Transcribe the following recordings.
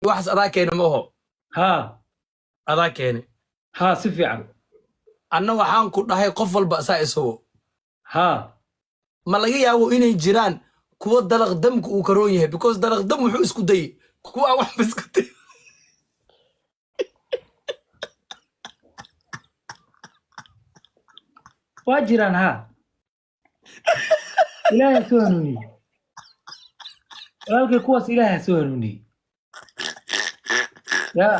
waxaas adaa keena ma oho ها adaa keene ها سفي عن anna waxaan ku dhahay qof walba asaa isago ها ma laga yaabo inay jiraan kuwa dalaq damku uu karoon yahay because dalaq dam wuxuu isku dayay kuwa aan waxba isku day واجران ها إلهي سوهنوني ولكن كواس إلهي سوهنوني يا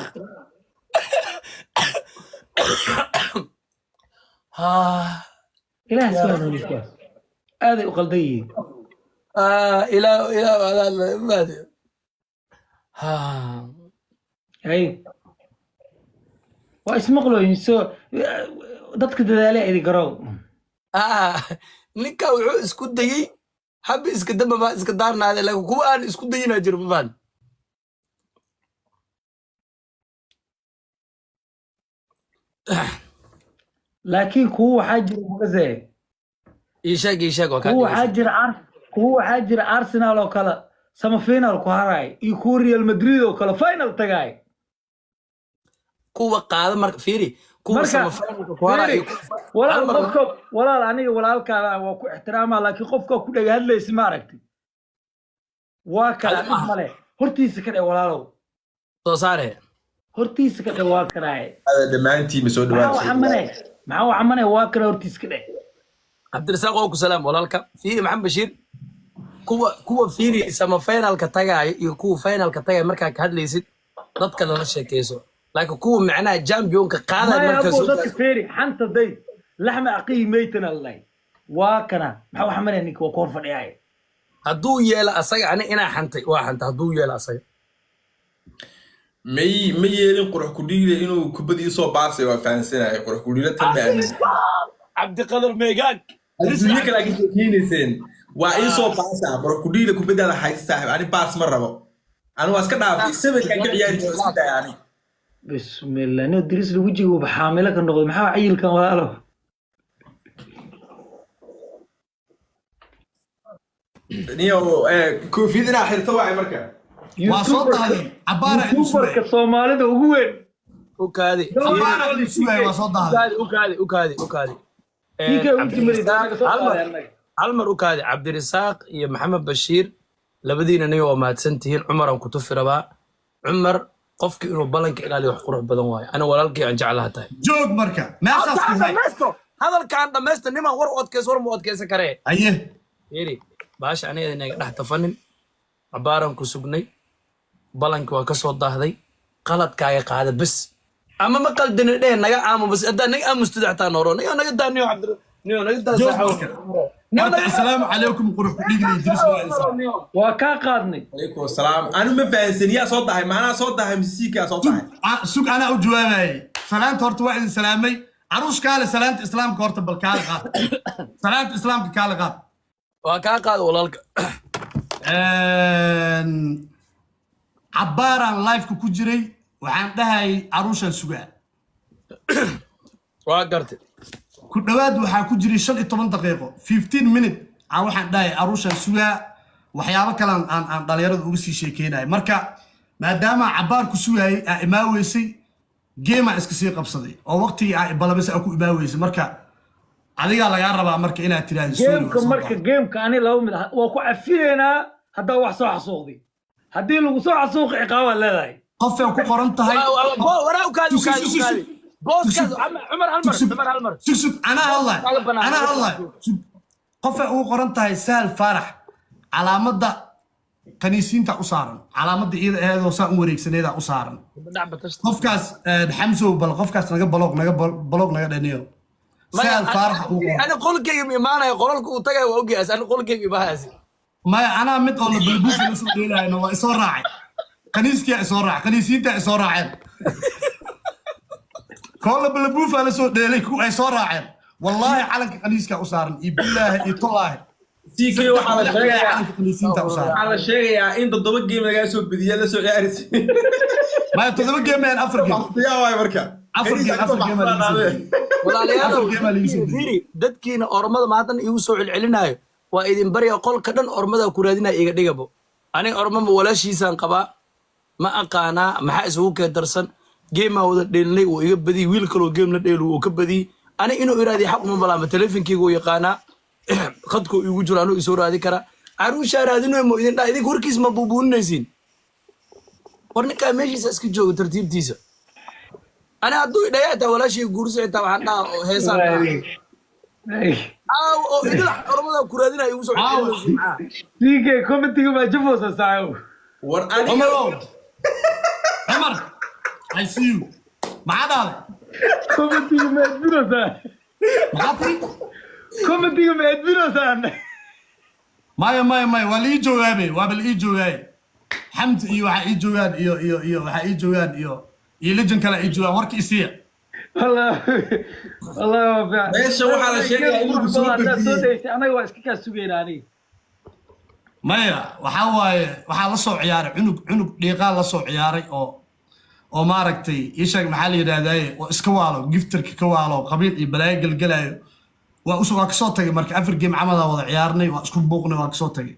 ha إلهي سوهنوني كواس هذا أقلدي ilaa maadi ha أي واسمقلو ينسو dadka dadaalay idi garow ninka wuxuu isku dayay hab iska damba ma iska daarnaade laakiin kuwa aan isku dayina jiro faan laakiin kuwa waxaa jira magazee iishaag waa ka kuwa waxaa jira Arsenal oo kale sama final ku haray iyo kuwa Real Madrid oo kale final tagay kuwa qaada marka fiiri kuwa sama finalka ku haray walaal aniga walaalkaada waa ku ixtiraama laakiin qofka ku dhaga hadlaysi ma aragti waa kala male hortiisa ka dhay walaalow soo saare hortiisa ka dhay waa karaay dhamaantii ma soo dhawaanay maxaa waxamane waa kala hortiisa ka dhay Cabdirasaaq oo ku salaam walaalka fiiri Maxamed Bashiir kuwa fiiri sama finalka tagay iyo kuwa finalka tagay markaa ka hadlaysid dadka lala sheekeyso laakiin kuwa macnaha championka qaaday markaa soo dadka fiiri xanta day laxma aqii meeytan allah waa kana maxaa waxamane ninka waa koor fadhiyay hadduu yeelo asaga ani inaa xantay waa xanta hadduu yeelo asaga ma yeelin qurux ku dhiile inuu kubadii soo baasay waa fahansanay qurux ku dhiile tan baan Cabdiqadar Meegaan adduunka kala geeynayseen waa ii soo baasay qurux ku dhiile kubadada haysta saaxib ani baas ma rabo ani waa iska dhaafay sabirka ka ciyaari jiray iska daayani bismillah no diris lagu jigo baxaamila ka noqdo maxaa ciilkan walaalo niyo koofidina xirto waay marka waa soo dahday cabaara inuu superka Soomaalida ugu weyn u kaadi cabaara inuu sugay waa soo dahday u kaadi ninka uu timid hal mar u kaadi Cabdirasaaq iyo Maxamed Bashiir labadiina niyo waa mahadsantihiin Cumar aan ku tufi rabaa Cumar qofkii inuu balanka ilaaliyo wax qurux badan waayo ana walaalkii aan jeclaha tahay joog marka meeshaas ku hay hadalkaan dhamaysta niman war mu odkeysan karee aye yiri baasha aniga inaga dhex tafanin cabaaran ku sugnay balanki waa ka soo daahday qaladkaaga qaada bas ama ma qaldin dhee naga aamo bas hadda naga aamustid xataa nooro naga daaniyo cabdir naga daa saaxo السلام عليكم قروح كليك يدرس waa ka qaadnay alaykum salaam anu ma fahansan yaa soo dahay maana soo dahay misiika soo dahay سوق انا او جوابي سلامت هورت واحد سلامي عروش قال سلامت اسلامك هورت بالكال قاد سلامت اسلامك كال قاد waa kaa qaada walaalka عبارة لايف كو جري وحان دهي عروشان سوغا waa gartay ku dhawaad waxa ku jiray 15 daqiiqo 15 minute aan waxaan dhahay aruushan sugaa waxyaabo kale aan dhalinyarada uga sii sheekeynay marka maadaama cabaar ku sugayay aan imaaweysay game iska sii qabsaday oo waqtigii aan balabas ku imaaweysay marka adiga laga rabaa marka inaad tiraahdo gameka ani laba mid waa ku afireena hadda wax soo xasuuqdi hadii lagu soo xasuuq ciqaaba leedahay qof ay ku qoran tahay waraa u kaadi بوس كذا عمر هالمر شوف انا الله قف او قرنتها سهل فرح علامه كنيسينتا u saaran calaamada iyada aheedo saan wareegsaneeda u saaran qofkaas xamso bal qofkaas naga balog naga dhaniyo sahal farx ana qolkayga iimaanay qolku uu tagay waa ogaas ana qolkayga iibahaasi ma ana mid oo la balbuus la soo dheelayno waa soo raacay kaniiskiya soo raacay kaniisinta soo raacay كل بالبوف على سود ليك أي صراحة والله على كنيسة أسارن بالله يطلعه تيجي وحلا شيء على شيء يا إنت ضبط جيم لقى سود بديالة سود عارس ما تضبط جيم من أفريقيا يا واي بركة أفريقيا والله يا dadkiina ormada maatan igu soo celcelinaayo waa idin bariya qol ka dhan ormada ku raadinaa iga dhigabo aniga ormada walaashiisaan qabaa ma aqaanaa maxaa isugu kee darsan geemaa wada dheelinay uu iga badiyey wiil kaloo geem la dheelu uu ka badiyey ani inuu iraadiy xaq uma balaama teleefonkeyga uu yaqaanaa khadkoo igu jiro anuu isoo raadi karaa caruushaa raadinoy mo idin dhaa idinka warkiis ma buubuuninaysiin war ninkaa meeshiisa iska jooga tartiibtiisa ani hadduu idhaya xitaa walaashii guurisa xitaa waxaan dhaha heesaan aaw oo idil ormada ku raadinaya igu soo DK commentiga ma jaboosa saayo war aniga عمر I see you معانا commentiga ma adbinosa معاطي commentiga ma adbinosa ماي ولي جوابي وابل جوابي حمد iyo waxa ii joogan iyo waxa ii joogan iyo legend kala ii joogan warka isiya والله ما فعلا meesha waxaa la sheegay inuu soo gudbiyey anaga waa iska ka sugeynaa aniga maya waxa waaye waxa la soo ciyaaray cunug dhiiqaa la soo ciyaaray oo maaragtay ishaag maxaa la yiraahdaa oo iska waalo giftarka ka waalo qabiil iyo balaayo galgalayo waa usoo ka soo tagay marka afar game camada wada ciyaarnay waa isku buuqnay waa ka soo tagay